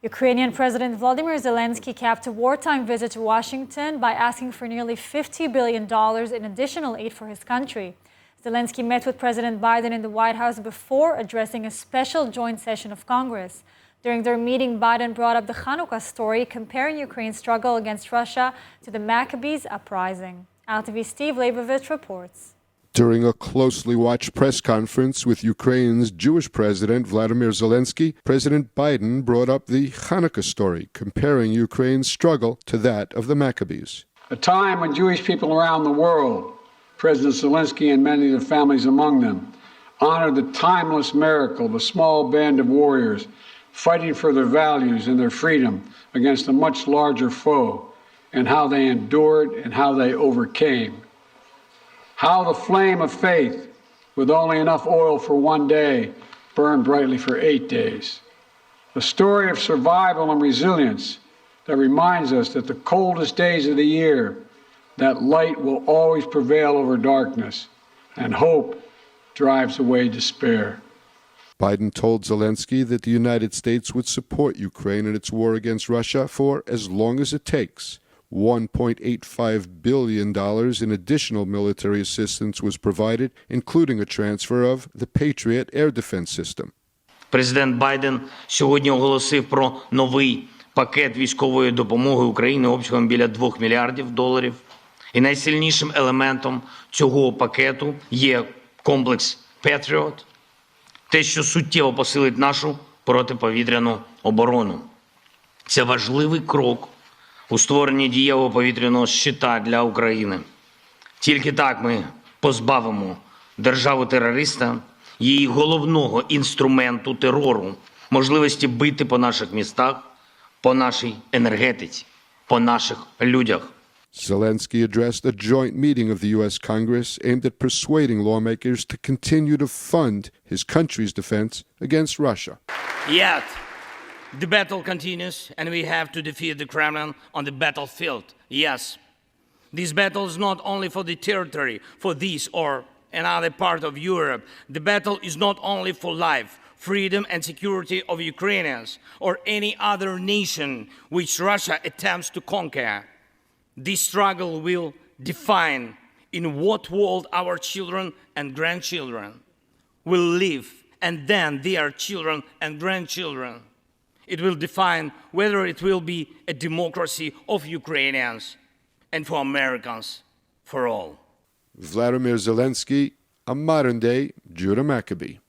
Ukrainian President Volodymyr Zelensky capped a wartime visit to Washington by asking for nearly $50 billion in additional aid for his country. Zelensky met with President Biden in the White House before addressing a special joint session of Congress. During their meeting, Biden brought up the Hanukkah story, comparing Ukraine's struggle against Russia to the Maccabees uprising. ILTV'S Steve Leibowitz reports. During a closely watched press conference with Ukraine's Jewish President Volodymyr Zelensky, President Biden brought up the Hanukkah story, comparing Ukraine's struggle to that of the Maccabees. A time when Jewish people around the world, President Zelensky and many of the families among them, honored the timeless miracle of a small band of warriors fighting for their values and their freedom against a much larger foe, and how they endured and how they overcame. How the flame of faith, with only enough oil for one day, burned brightly for 8 days. A story of survival and resilience that reminds us that the coldest days of the year, that light will always prevail over darkness, and hope drives away despair. Biden told Zelensky that the United States would support Ukraine in its war against Russia for as long as it takes. $1.85 billion in additional military assistance was provided, including a transfer of the Patriot air defense system. Президент Байден сьогодні оголосив про новий пакет військової допомоги Україні обсягом біля $2 мільярдів. І найсильнішим елементом цього пакету є комплекс Patriot, те, що суттєво посилить нашу протиповітряну оборону. Це важливий крок у створенні дієвого повітряного щита для України. Тільки так ми позбавимо державу-терориста її головного інструменту терору, можливості бити по наших містах, по нашій енергетиці, по наших людях. Zelensky addressed a joint meeting of the U.S. Congress aimed at persuading lawmakers to continue to fund his country's defense against Russia. Yet, the battle continues, and we have to defeat the Kremlin on the battlefield. Yes, this battle is not only for the territory, for this or another part of Europe. The battle is not only for life, freedom and security of Ukrainians or any other nation which Russia attempts to conquer. This struggle will define in what world our children and grandchildren will live, and then their children and grandchildren. It will define whether it will be a democracy of Ukrainians and for Americans, for all. Volodymyr Zelensky, a modern-day Judah Maccabee.